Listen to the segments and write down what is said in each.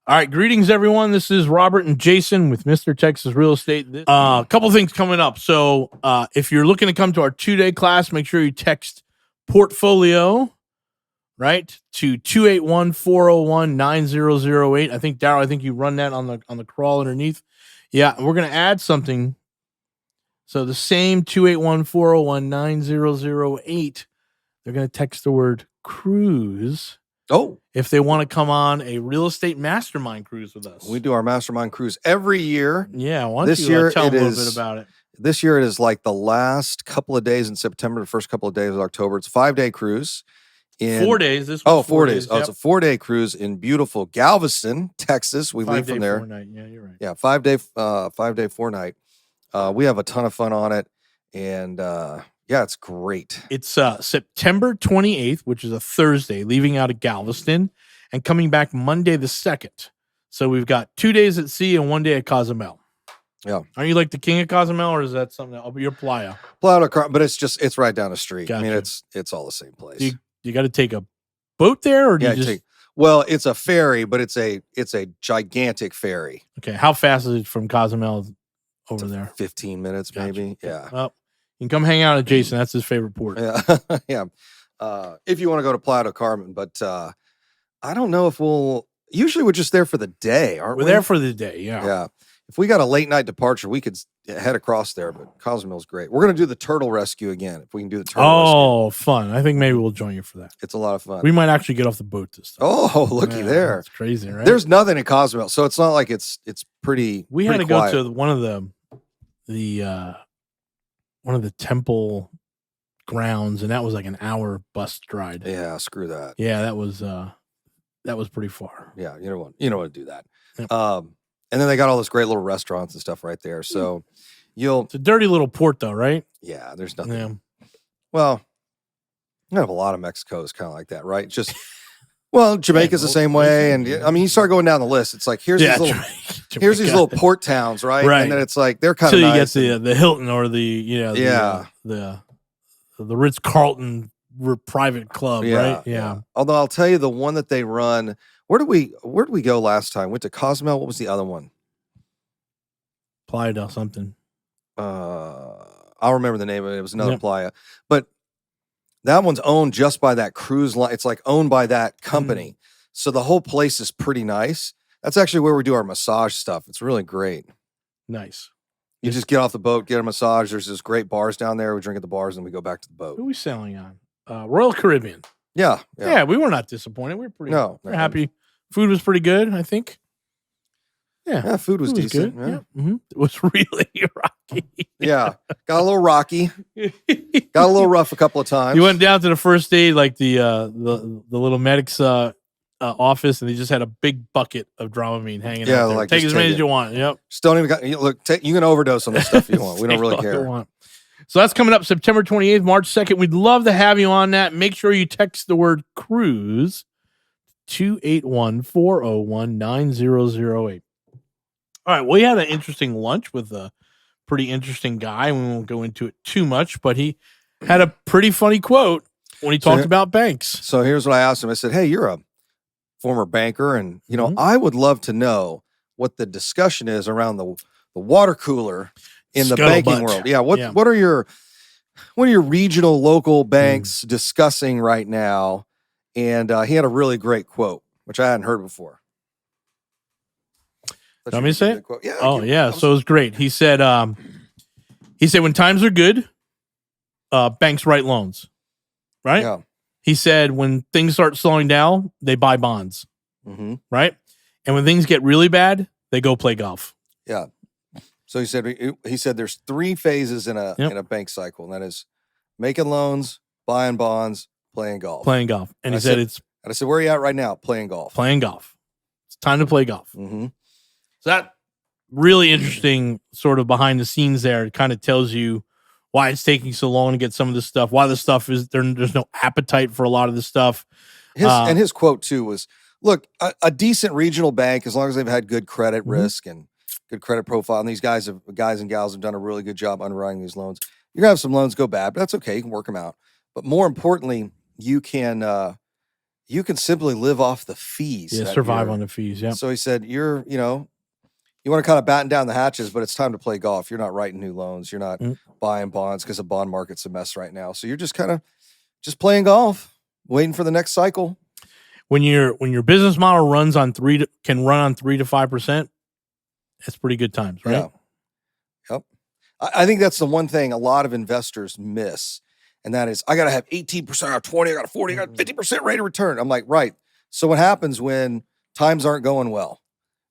All right, greetings everyone. This is Robert and Jason with Mr. Texas Real Estate. A couple things coming up. So if you're looking to come to our 2-day class, make sure you text portfolio, right, to 281-401-9008. I think Darrell, you run that on the crawl underneath. Yeah, we're gonna add something. So the same 281-401-9008. They're gonna text the word cruise. Oh, if they want to come on a real estate mastermind cruise with us. We do our mastermind cruise every year. Yeah, why don't you tell them a little bit about it? This year it is like the last couple of days in September, the first couple of days of October. It's a 5-day cruise. 4 days. This 4 days. Oh, yep. It's a 4-day cruise in beautiful Galveston, Texas. We leave from there. 4 night. Yeah, you're right. Yeah, 5-day, 4 night. We have a ton of fun on it, and yeah, it's great. It's September 28th, which is a Thursday, leaving out of Galveston and coming back Monday the 2nd. So we've got 2 days at sea and 1 day at Cozumel. Yeah. Are you like the king of Cozumel, or is that something else? You're Playa. Playa, but it's right down the street. Gotcha. I mean, it's all the same place. You got to take a boat there, or do you just... Well, it's a ferry, but it's a gigantic ferry. Okay, how fast is it from Cozumel over there? 15 minutes, maybe. Yeah. Well, you can come hang out at Jason. That's his favorite port. Yeah. Yeah. If you want to go to Playa del Carmen, but I don't know if usually we're just there for the day, aren't we? We're there for the day, yeah. Yeah. If we got a late night departure, we could head across there, but Cozumel's great. We're going to do the turtle rescue again, if we can do the turtle rescue. Oh, fun. I think maybe we'll join you for that. It's a lot of fun. We might actually get off the boat this time. Oh, looky there. It's crazy, right? There's nothing in Cozumel, so it's not like it's pretty We had to quiet. go to one of the temple grounds, and that was like an hour bus ride. Yeah, screw that. Yeah, that was pretty far. Yeah, you don't want to do that. Yep. And then they got all those great little restaurants and stuff right there. So it's a dirty little port, though, right? Yeah, there's nothing. Yeah. Well, you have a lot of Mexico is kind of like that, right? Just Jamaica's the same way, and I mean, you start going down the list. It's like here's these little port towns, right? Right. And then it's like they're kind of nice. So you get the Hilton or the Ritz Carlton private club, right? Yeah. Although I'll tell you, the one that they run. Where did we go last time? Went to Cozumel. What was the other one? Playa del something. I'll remember the name of it. It was another Yep. playa. But that one's owned just by that cruise line. It's like owned by that company. So the whole place is pretty nice. That's actually where we do our massage stuff. It's really great. Nice. You just get off the boat, get a massage. There's this great bars down there. We drink at the bars and we go back to the boat. Who are we sailing on? Royal Caribbean. Yeah. Yeah, we were not disappointed. We were we're happy. Food was pretty good, I think. Yeah, food was decent. Good. Yeah. Mm-hmm. It was really rocky. Yeah, got a little rocky. Got a little rough a couple of times. You went down to the first aid, like the little medic's office, and they just had a big bucket of Dramamine hanging out there. Like take as many as you want. Yep. Just don't even you can overdose on the stuff you want. We don't really care. So that's coming up September 28th, March 2nd. We'd love to have you on that. Make sure you text the word cruise 281-401-9008. All right, we had an interesting lunch with a pretty interesting guy. We won't go into it too much, but he had a pretty funny quote when he talked about banks. So here's what I asked him. I said, hey, you're a former banker, and I would love to know what the discussion is around the water cooler in the banking world. Yeah, what are your regional local banks discussing right now? And he had a really great quote, which I hadn't heard before. Want me to say it? Yeah. Oh, yeah. So it was great. He said, when times are good, banks write loans, right? Yeah. He said, when things start slowing down, they buy bonds, right? And when things get really bad, they go play golf. Yeah. So he said there's 3 phases in a bank cycle, and that is making loans, buying bonds, playing golf. And he said, I said, where are you at right now? Playing golf. It's time to play golf. Mm-hmm. So that really interesting sort of behind the scenes there. It kind of tells you why it's taking so long to get some of this stuff, why the stuff is there's no appetite for a lot of this stuff. His quote too was, look, a decent regional bank, as long as they've had good credit risk and good credit profile, and these guys and gals have done a really good job underwriting these loans. You're gonna have some loans go bad, but that's okay. You can work them out. But more importantly, you can you can simply live off the fees. Yeah, survive on the fees. Yeah. So he said, you want to kind of batten down the hatches, but it's time to play golf. You're not writing new loans. You're not buying bonds because the bond market's a mess right now. So you're just kind of just playing golf, waiting for the next cycle. When your business model can run on 3 to 5%, it's pretty good times, right? Yeah. Yep. I think that's the one thing a lot of investors miss, and that is, I got to have 18% out of 20, I got a 40, I got 50% rate of return. I'm like, right. So what happens when times aren't going well?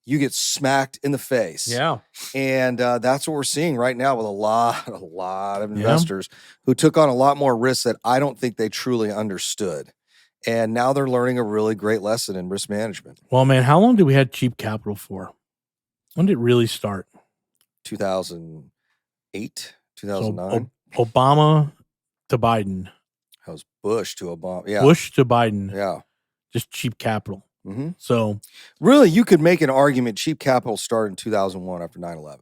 You get smacked in the face. Yeah. And that's what we're seeing right now with a lot of investors who took on a lot more risks that I don't think they truly understood. And now they're learning a really great lesson in risk management. Well, man, how long did we have cheap capital for? When did it really start? 2008, 2009. So, Obama to Biden. That was Bush to Obama. Yeah. Bush to Biden. Yeah. Just cheap capital. Mm-hmm. So really, you could make an argument cheap capital started in 2001 after 9/11.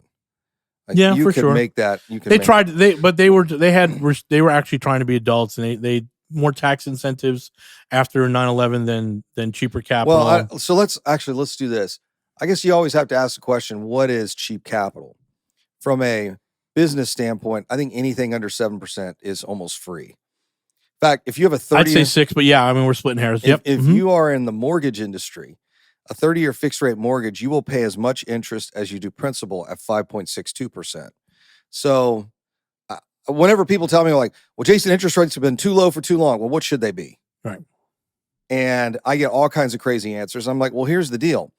Yeah, you for could sure. Make that. They were actually trying to be adults, and they more tax incentives after 9/11 than cheaper capital. Well, so let's do this. I guess you always have to ask the question: what is cheap capital? From a business standpoint, I think anything under 7% is almost free. In fact, if you have a 30, I'd say 6, but yeah, I mean we're splitting hairs. If you are in the mortgage industry, a 30-year fixed rate mortgage, you will pay as much interest as you do principal at 5.62%. So whenever people tell me like, well, Jason, interest rates have been too low for too long. Well, what should they be? Right. And I get all kinds of crazy answers. I'm like, well, here's the deal.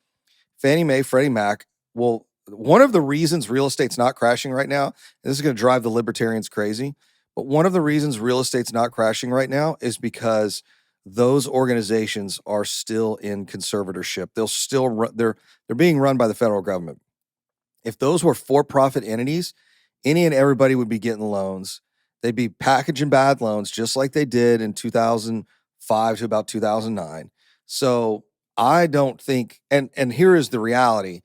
Fannie Mae, Freddie Mac, well, one of the reasons real estate's not crashing right now, and this is going to drive the libertarians crazy, but one of the reasons real estate's not crashing right now is because those organizations are still in conservatorship. They're being run by the federal government. If those were for-profit entities, any and everybody would be getting loans. They'd be packaging bad loans just like they did in 2005 to about 2009. So I don't think, and here is the reality.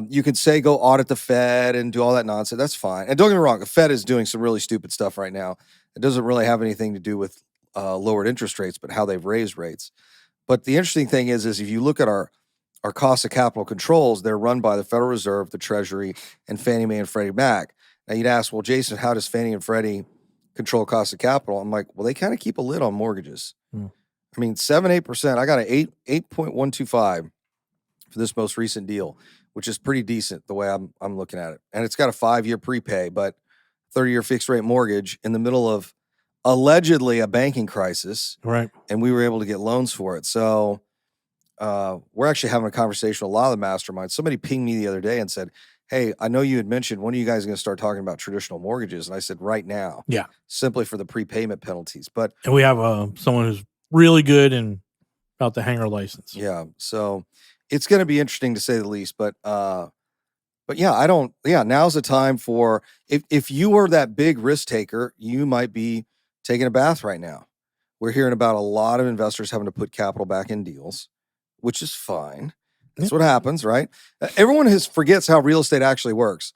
You could say go audit the Fed and do all that nonsense. That's fine. And don't get me wrong, the Fed is doing some really stupid stuff right now. It doesn't really have anything to do with lowered interest rates, but how they've raised rates. But the interesting thing is if you look at our cost of capital controls, they're run by the Federal Reserve, the Treasury, and Fannie Mae and Freddie Mac. Now you'd ask, well, Jason, how does Fannie and Freddie control cost of capital? I'm like, well, they kind of keep a lid on mortgages. I mean, 7-8%. I got an 8.125 for this most recent deal, which is pretty decent the way I'm looking at it. And it's got a 5-year prepay, but 30-year fixed rate mortgage in the middle of allegedly a banking crisis. Right. And we were able to get loans for it. So we're actually having a conversation with a lot of the masterminds. Somebody pinged me the other day and said, hey, I know you had mentioned, when are you guys going to start talking about traditional mortgages? And I said, right now. Yeah. Simply for the prepayment penalties. And we have someone who's really good and about to hang her license. Yeah. So it's going to be interesting to say the least. But yeah, now's the time for, if you were that big risk taker, you might be taking a bath right now. We're hearing about a lot of investors having to put capital back in deals, which is fine. That's what happens, right? Everyone forgets how real estate actually works.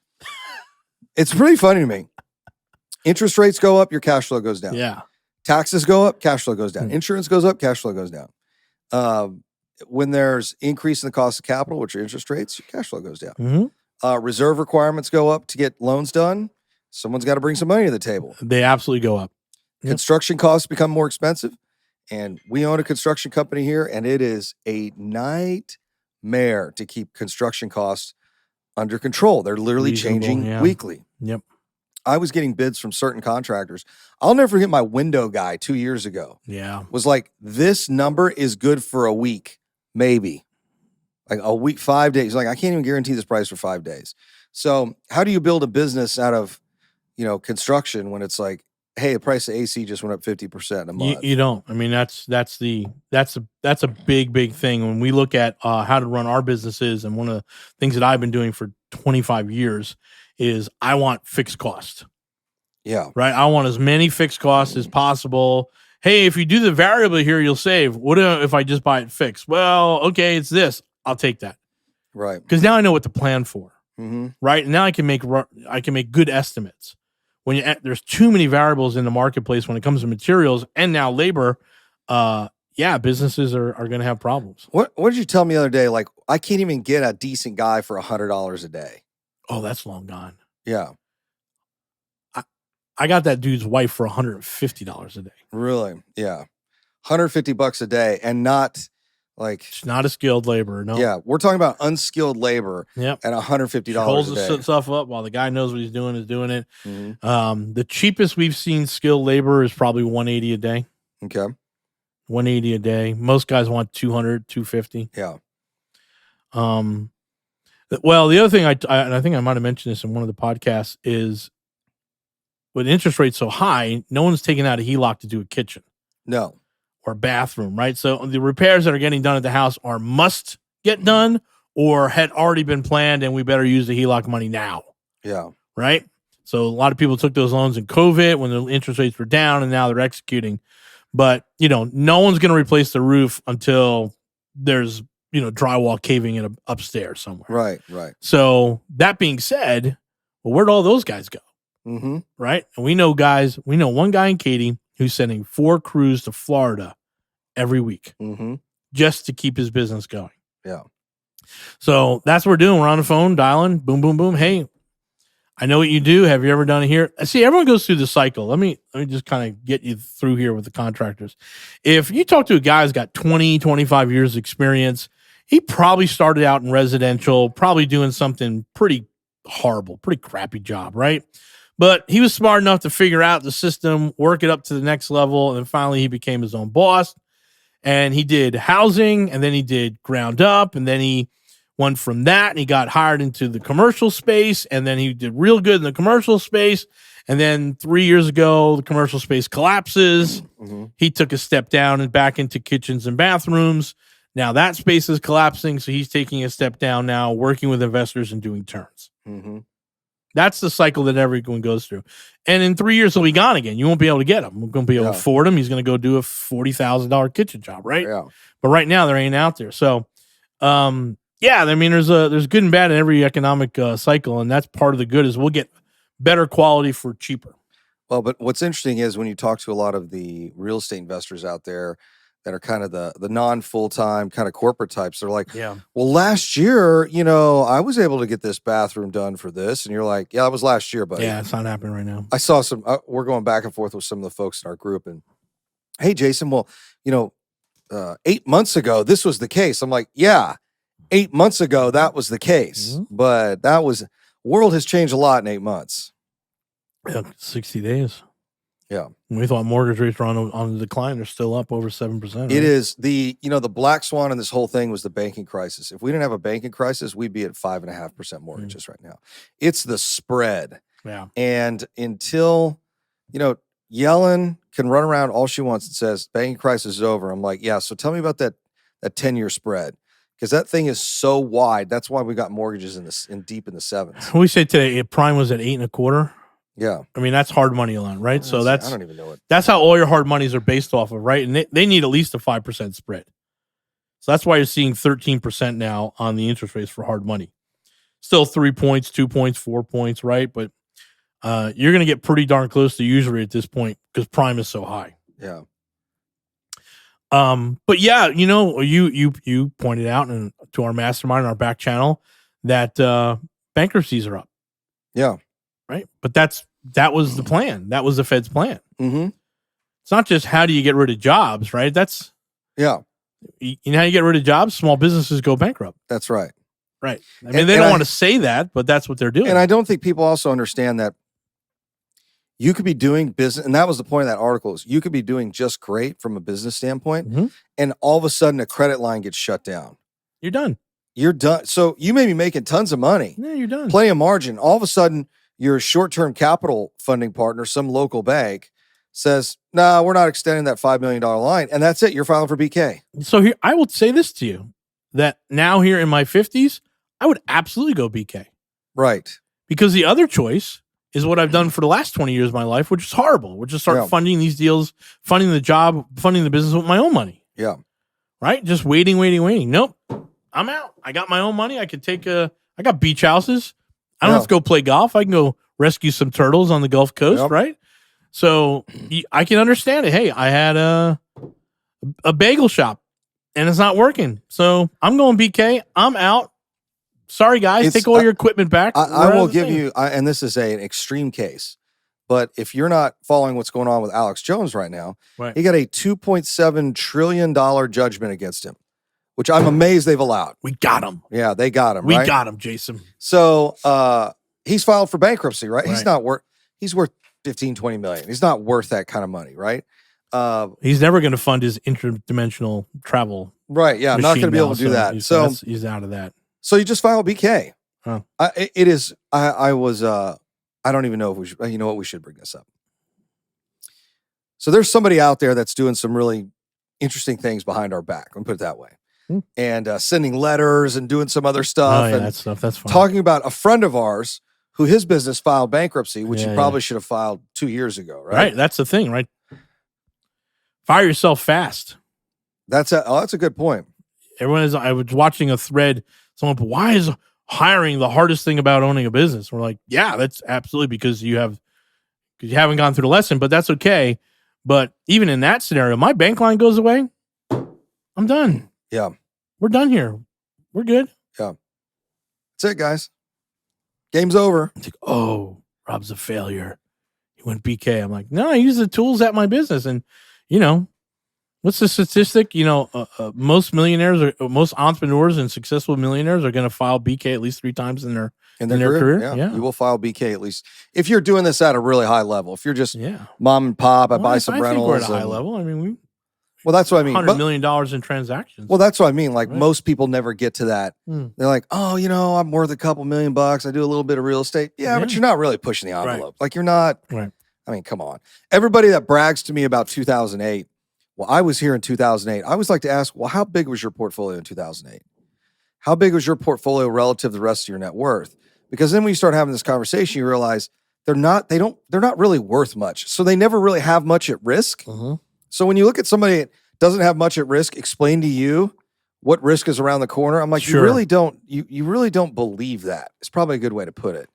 It's pretty funny to me. Interest rates go up, your cash flow goes down. Yeah. Taxes go up, cash flow goes down. Insurance goes up, cash flow goes down. When there's increase in the cost of capital, which are interest rates, your cash flow goes down. Reserve requirements go up to get loans done. Someone's got to bring some money to the table. They absolutely go up. Construction costs become more expensive. And we own a construction company here, and it is a nightmare to keep construction costs under control. They're literally changing weekly. Yep. I was getting bids from certain contractors. I'll never forget my window guy 2 years ago. Yeah. Was like, this number is good for a week, maybe. Like a week, 5 days. Like, I can't even guarantee this price for 5 days. So how do you build a business out of, construction when it's like, hey, the price of AC just went up 50% in a month? You don't. I mean, that's a big thing when we look at how to run our businesses. And one of the things that I've been doing for 25 years is I want fixed cost. Yeah. Right. I want as many fixed costs as possible. Hey, if you do the variable here, you'll save. What if I just buy it fixed? Well, okay, it's this. I'll take that. Right. Because now I know what to plan for. Mm-hmm. Right. Now I can make good estimates. When there's too many variables in the marketplace when it comes to materials and now labor, yeah, businesses are going to have problems. What did you tell me the other day? Like, I can't even get a decent guy for $100 a day. Oh, that's long gone. Yeah. I got that dude's wife for $150 a day. Really? Yeah. $150 a day, and not like it's not a skilled labor. No. Yeah, we're talking about unskilled labor. Yep. At $150 holds a day. the stuff up while the guy knows what he's doing is doing it. Mm-hmm. The cheapest we've seen skilled labor is probably $180 a day. Okay. $180 a day. Most guys want $200, $250. Yeah. Well, the other thing and I think I might have mentioned this in one of the podcasts is with interest rates so high, no one's taking out a HELOC to do a kitchen. No. Or bathroom, right? So the repairs that are getting done at the house are must get done or had already been planned, and we better use the HELOC money now. Yeah. Right? So a lot of people took those loans in COVID when the interest rates were down, and now they're executing. But, no one's going to replace the roof until there's, drywall caving in upstairs somewhere. Right. So that being said, well, where'd all those guys go? Mm-hmm. Right? And we know one guy in Katy who's sending 4 crews to Florida every week just to keep his business going. Yeah. So that's what we're doing. We're on the phone, dialing, boom, boom, boom. Hey, I know what you do. Have you ever done it here? See, everyone goes through the cycle. Let me just kind of get you through here with the contractors. If you talk to a guy who's got 20, 25 years experience, he probably started out in residential, probably doing something pretty horrible, pretty crappy job, right? But he was smart enough to figure out the system, work it up to the next level, and then finally he became his own boss. And he did housing, and then he did ground up, and then he went from that, and he got hired into the commercial space, and then he did real good in the commercial space. And then 3 years ago, the commercial space collapses. Mm-hmm. He took a step down and back into kitchens and bathrooms. Now that space is collapsing, so he's taking a step down now, working with investors and doing turns. Mm-hmm. That's the cycle that everyone goes through. And in 3 years, he'll be gone again. You won't be able to get him. We're going to be able to afford him. He's going to go do a $40,000 kitchen job, right? Yeah. But right now, there ain't out there. So, there's good and bad in every economic cycle, and that's part of the good is we'll get better quality for cheaper. Well, but what's interesting is when you talk to a lot of the real estate investors out there that are kind of the non-full-time kind of corporate types, they're like, well, last year, I was able to get this bathroom done for this. And you're like, yeah, that was last year, buddy. Yeah, it's not happening right now. I saw we're going back and forth with some of the folks in our group. And, hey, Jason, well, 8 months ago, this was the case. I'm like, yeah, 8 months ago, that was the case. Mm-hmm. But world has changed a lot in 8 months. Yeah, 60 days. Yeah. We thought mortgage rates were on the decline. They're still up over 7%. Right? It is the black swan in this whole thing was the banking crisis. If we didn't have a banking crisis, we'd be at 5.5% mortgages right now. It's the spread. Yeah. And until, Yellen can run around all she wants and says banking crisis is over. I'm like, yeah. So tell me about that 10-year spread. Because that thing is so wide. That's why we got mortgages in deep in the 7s. We say today prime was at 8.25. Yeah. I mean, that's hard money line, right? So I don't even know it. That's how all your hard monies are based off of, right? And they need at least a 5% spread. So that's why you're seeing 13% now on the interest rates for hard money. Still 3 points, 2 points, 4 points, right? But you're going to get pretty darn close to usury at this point because prime is so high. Yeah. But yeah, you pointed out to our mastermind, our back channel, that bankruptcies are up. Yeah. Right. But that was the plan. That was the Fed's plan. Mm-hmm. It's not just how do you get rid of jobs, right? That's how you get rid of jobs? Small businesses go bankrupt. That's right. Right. I mean, they don't want to say that, but that's what they're doing. And I don't think people also understand that you could be doing business, and that was the point of that article, is you could be doing just great from a business standpoint, and all of a sudden a credit line gets shut down. You're done. You're done. So you may be making tons of money. Yeah, you're done. Plenty of margin. All of a sudden, your short-term capital funding partner, some local bank, says, no, we're not extending that $5 million line. And that's it. You're filing for BK. So here, I will say this to you, that now here in my 50s, I would absolutely go BK. Right. Because the other choice is what I've done for the last 20 years of my life, which is horrible, which is start funding these deals, funding the job, funding the business with my own money. Yeah. Right? Just waiting. Nope. I'm out. I got my own money. I got beach houses. I don't have to go play golf. I can go rescue some turtles on the Gulf Coast, right? So I can understand it. Hey, I had a bagel shop, and it's not working. So I'm going BK. I'm out. Sorry, guys. Take all your equipment back. I will give you, and this is an extreme case, but if you're not following what's going on with Alex Jones right now, he got a $2.7 trillion judgment against him, which I'm amazed they've allowed. We got him. Yeah, they got him. We got him, Jason. So he's filed for bankruptcy, right? He's not worth. He's worth 15, 20 million. He's not worth that kind of money, right? He's never going to fund his interdimensional travel. Right. Yeah, I'm not going to be able to do that. So he's out of that. So you just filed BK. Huh. It is. I was. I don't even know if we should. You know what? We should bring this up. So there's somebody out there that's doing some really interesting things behind our back. Let me put it that way. And sending letters and doing some other stuff. And that stuff. That's fine. Talking about a friend of ours who his business filed bankruptcy, which he probably should have filed 2 years ago. Right. That's the thing. Right. Fire yourself fast. That's a good point. Everyone is. I was watching a thread. Someone, why is hiring the hardest thing about owning a business? We're like, yeah, that's absolutely because you haven't gone through the lesson, but that's okay. But even in that scenario, my bank line goes away. I'm done. Yeah. We're done here. We're good. Yeah. That's it, guys. Game's over. It's like, oh, Rob's a failure. He went BK. I'm like, no, I use the tools at my business. And, what's the statistic? Most millionaires or most entrepreneurs and successful millionaires are going to file BK at least 3 times in their career. Yeah. You will file BK at least if you're doing this at a really high level. If you're just mom and pop, I buy some rentals. We're at a high level. I mean, well, that's what I mean. $100 million in transactions. Well, that's what I mean. Like most people never get to that. They're like, oh, I'm worth a couple $1 million. I do a little bit of real estate. Yeah, but you're not really pushing the envelope. Like you're not. Right. I mean, come on. Everybody that brags to me about 2008. Well, I was here in 2008. I always like to ask, well, how big was your portfolio in 2008? How big was your portfolio relative to the rest of your net worth? Because then when you start having this conversation, you realize they're not really worth much. So they never really have much at risk. So when you look at somebody that doesn't have much at risk, explain to you what risk is around the corner. I'm like, you really don't believe that. It's probably a good way to put it.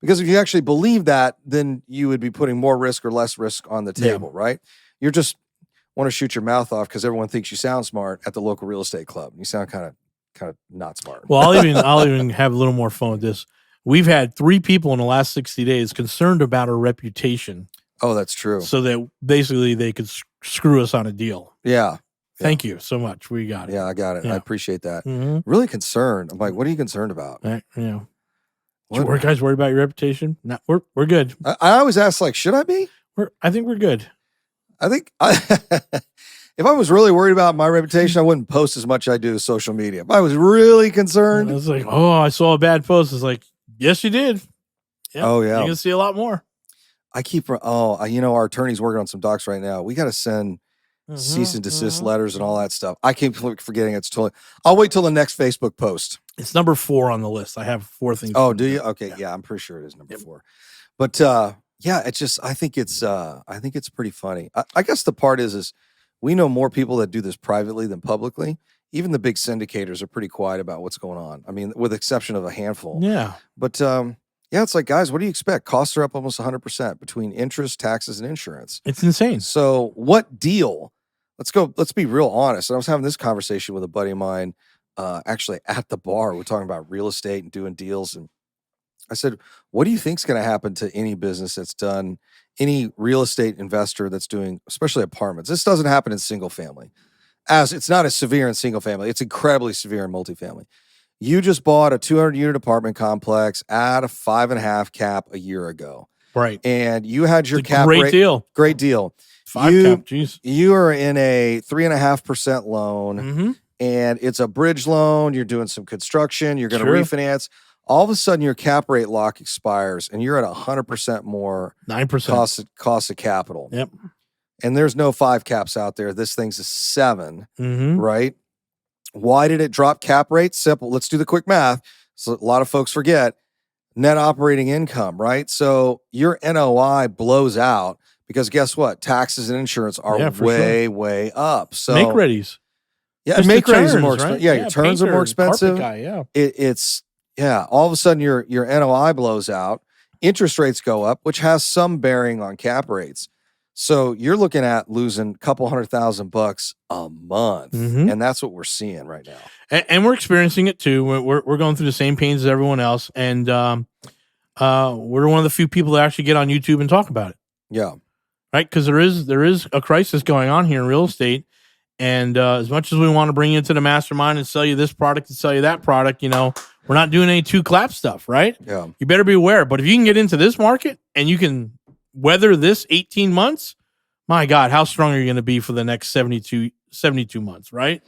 Because if you actually believe that, then you would be putting more risk or less risk on the table, right? You're just want to shoot your mouth off because everyone thinks you sound smart at the local real estate club. You sound kind of not smart. Well, I'll even have a little more fun with this. We've had 3 people in the last 60 days concerned about our reputation. Oh, that's true. So that basically they could screw us on a deal. Yeah. Thank you so much. We got it. Yeah, I got it. Yeah. I appreciate that. Really concerned. I'm like, what are you concerned about? You guys worried about your reputation? No, we're good. I always ask, like, should I be? I think we're good. I think if I was really worried about my reputation, I wouldn't post as much as I do to social media. If I was really concerned. I was like, oh, I saw a bad post. It's like, yes, you did. Yep, oh, yeah. You're going to see a lot more. Our attorney's working on some docs right now. We got to send cease and desist letters and all that stuff. I keep forgetting I'll wait till the next Facebook post. It's number 4 on the list. I have 4 things. Oh, do you? Okay. Yeah, I'm pretty sure it is number 4. But, it's just, I think it's pretty funny. I guess the part is we know more people that do this privately than publicly. Even the big syndicators are pretty quiet about what's going on. I mean, with the exception of a handful. Yeah. But, it's like, guys, what do you expect? Costs are up almost 100% between interest, taxes, and insurance. It's insane. So what deal? Let's be real honest. And I was having this conversation with a buddy of mine, actually at the bar. We're talking about real estate and doing deals. And I said, what do you think is going to happen to any business that's done, any real estate investor that's doing, especially apartments? This doesn't happen in single family. As it's not as severe in single family. It's incredibly severe in multifamily. You just bought a 200-unit apartment complex at a 5.5 cap a year ago. Right. And you had your cap rate. Great deal. 5 cap, geez. You are in a 3.5% loan, and it's a bridge loan. You're doing some construction. You're going to refinance. All of a sudden, your cap rate lock expires, and you're at 100% more 9% cost of capital. Yep. And there's no 5 caps out there. This thing's a 7, right? Why did it drop cap rate? Simple. Let's do the quick math. So a lot of folks forget net operating income, right? So your NOI blows out because guess what? Taxes and insurance are way up. So make readies. Yeah, make readies are more expensive. Right? Yeah, your turns are more expensive. It's all of a sudden your NOI blows out. Interest rates go up, which has some bearing on cap rates. So you're looking at losing a couple $100,000 a month, and that's what we're seeing right now. And we're experiencing it too. We're going through the same pains as everyone else, and we're one of the few people that actually get on YouTube and talk about it. Yeah, right. Because there is a crisis going on here in real estate, and as much as we want to bring you into the mastermind and sell you this product and sell you that product, we're not doing any two clap stuff, right? Yeah. You better be aware. But if you can get into this market and you can weather this 18 months, my God, how strong are you going to be for the next 72 months, right?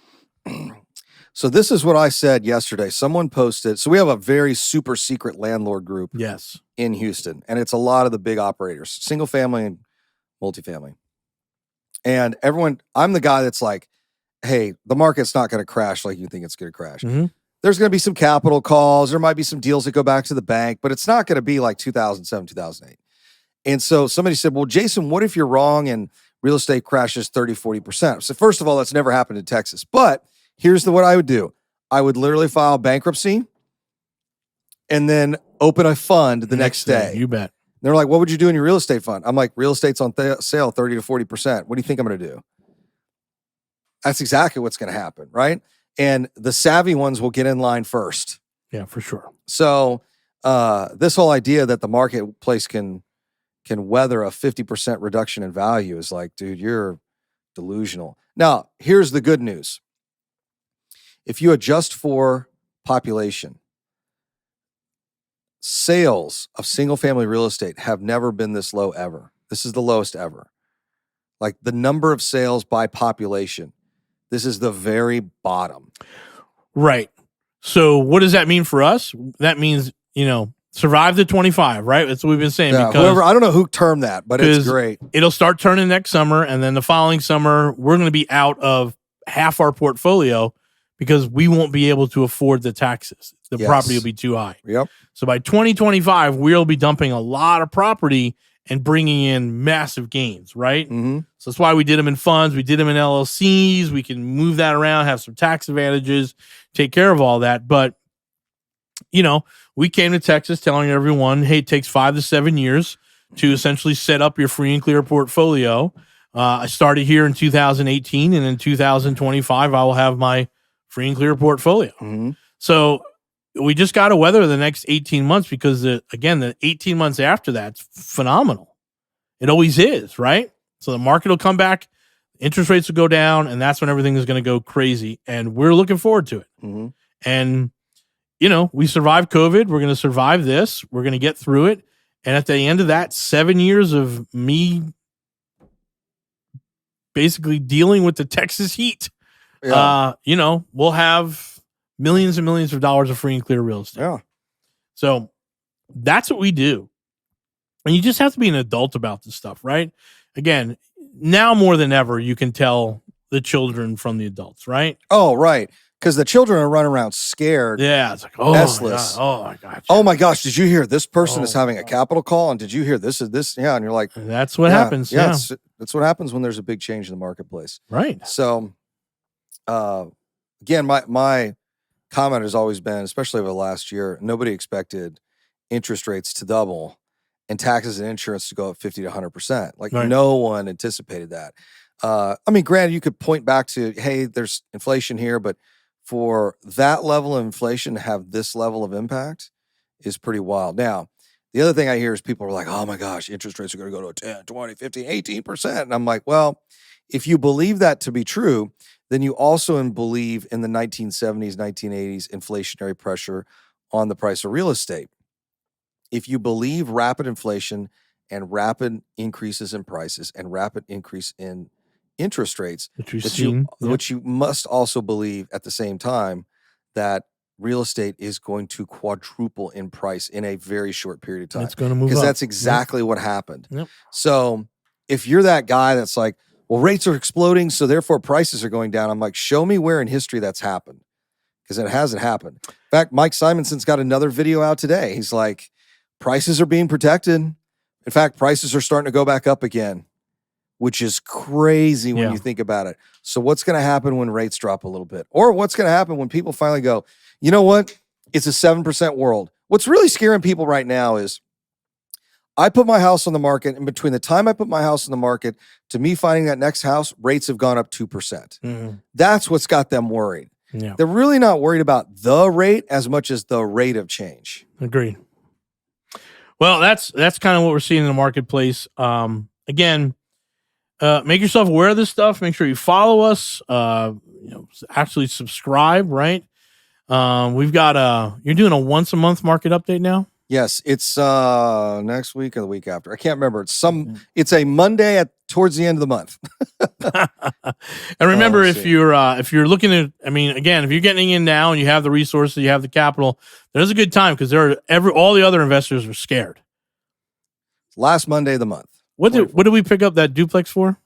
So this is what I said yesterday. Someone posted, so we have a very super secret landlord group in Houston, and it's a lot of the big operators, single family and multifamily. And everyone, I'm the guy that's like, hey, the market's not going to crash like you think it's going to crash. There's going to be some capital calls. There might be some deals that go back to the bank, but it's not going to be like 2007, 2008. And so somebody said, well, Jason, what if you're wrong and real estate crashes 30, 40%? So first of all, that's never happened in Texas. But here's what I would do. I would literally file bankruptcy and then open a fund the next day. You bet. They're like, what would you do in your real estate fund? I'm like, real estate's on sale 30 to 40%. What do you think I'm going to do? That's exactly what's going to happen, right? And the savvy ones will get in line first. Yeah, for sure. So this whole idea that the marketplace can weather a 50% reduction in value is like, dude, you're delusional. Now, here's the good news. If you adjust for population, sales of single-family real estate have never been this low ever. This is the lowest ever. Like the number of sales by population, this is the very bottom. Right. So what does that mean for us? That means, survive the 25, right? That's what we've been saying. Yeah, because I don't know who termed that, but it's great. It'll start turning next summer, and then the following summer, we're going to be out of half our portfolio because we won't be able to afford the taxes. The property will be too high. Yep. So by 2025, we'll be dumping a lot of property and bringing in massive gains, right? Mm-hmm. So that's why we did them in funds. We did them in LLCs. We can move that around, have some tax advantages, take care of all that. But, we came to Texas telling everyone, hey, it takes 5 to 7 years to essentially set up your free and clear portfolio. I started here in 2018, and in 2025, I will have my free and clear portfolio. Mm-hmm. So we just got to weather the next 18 months because, the 18 months after that's phenomenal. It always is, right? So the market will come back, interest rates will go down, and that's when everything is going to go crazy. And we're looking forward to it. Mm-hmm. And, we survived COVID. We're going to survive this. We're going to get through it. And at the end of that 7 years of me basically dealing with the Texas heat, we'll have millions and millions of dollars of free and clear real estate. Yeah. So that's what we do. And you just have to be an adult about this stuff, right? Again, now more than ever, you can tell the children from the adults, right? Oh, right. Because the children are running around scared. Yeah. It's like, my gosh. Oh my gosh. Did you hear this person is having a capital call? And did you hear this is this? Yeah. And you're like, that's what happens. Yeah. That's what happens when there's a big change in the marketplace. Right. So, again, my comment has always been, especially over the last year, nobody expected interest rates to double and taxes and insurance to go up 50 to 100%. Like no one anticipated that. Granted, you could point back to, hey, there's inflation here, but for that level of inflation to have this level of impact is pretty wild. Now, the other thing I hear is people are like, oh my gosh, interest rates are going to go to 10, 20, 15, 18%. And I'm like, well, if you believe that to be true, then you also believe in the 1970s, 1980s inflationary pressure on the price of real estate. If you believe rapid inflation and rapid increases in prices and rapid increase in interest rates, which you must also believe at the same time that real estate is going to quadruple in price in a very short period of time. It's going to move up. Because that's exactly what happened. Yep. So if you're that guy that's like, well, rates are exploding, so therefore prices are going down. I'm like, show me where in history that's happened. Because it hasn't happened. In fact, Mike Simonson's got another video out today. He's like, prices are being protected. In fact, prices are starting to go back up again, which is crazy when you think about it. So what's going to happen when rates drop a little bit? Or what's going to happen when people finally go, you know what? It's a 7% world. What's really scaring people right now is I put my house on the market, and between the time I put my house on the market to me finding that next house, rates have gone up 2%. That's what's got them worried. Yeah. They're really not worried about the rate as much as the rate of change. Agreed. Well, that's kind of what we're seeing in the marketplace. Again, make yourself aware of this stuff. Make sure you follow us. Actually subscribe. Right. We've got you're doing a once a month market update now. Yes, it's next week or the week after. I can't remember. It's a Monday towards the end of the month. And remember, if you're looking at, again, if you're getting in now and you have the resources, you have the capital, there's a good time because all the other investors are scared. Last Monday of the month. What did we pick up that duplex for?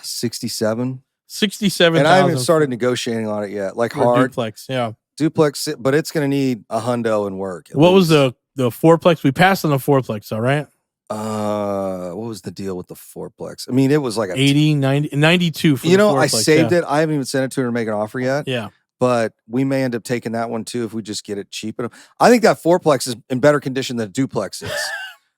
67. 67,000. And I haven't started negotiating on it yet. Like hard duplex, yeah. Duplex, but it's going to need a hundo and work. What was the fourplex? We passed on the fourplex, all right? What was the deal with the fourplex? I mean, it was like 80, 90, 92 for the fourplex. I saved it. I haven't even sent it to her to make an offer yet. Yeah. But we may end up taking that one too if we just get it cheap enough. I think that fourplex is in better condition than a duplex is.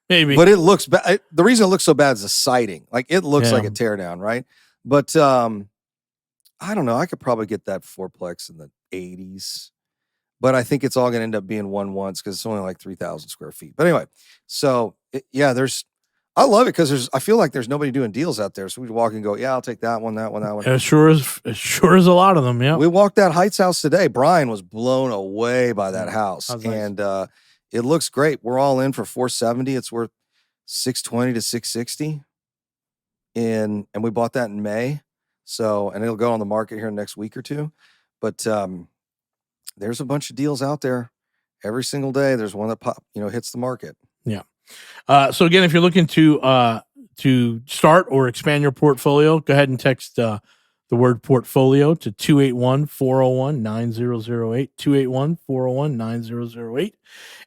Maybe. But it looks bad. The reason it looks so bad is the siding. Like it looks like a teardown, right? But I don't know. I could probably get that fourplex in the 80s. But I think it's all going to end up being one once because it's only like 3,000 square feet. But anyway, so I love it because I feel like there's nobody doing deals out there. So we walk and go, yeah, I'll take that one, that one, that one. It sure is a lot of them. Yeah. We walked that Heights house today. Brian was blown away by that house. And it looks great. We're all in for 470. It's worth 620 to 660. And we bought that in May. So, and it'll go on the market here in the next week or two. But there's a bunch of deals out there. Every single day, there's one that hits the market. Yeah. So again, if you're looking to start or expand your portfolio, go ahead and text the word portfolio to 281-401-9008, 281-401-9008.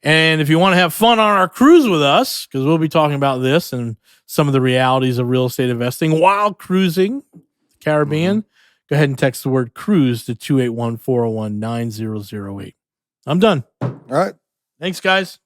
And if you want to have fun on our cruise with us, because we'll be talking about this and some of the realities of real estate investing while cruising the Caribbean, go ahead and text the word cruise to 281-401-9008. I'm done. All right. Thanks, guys.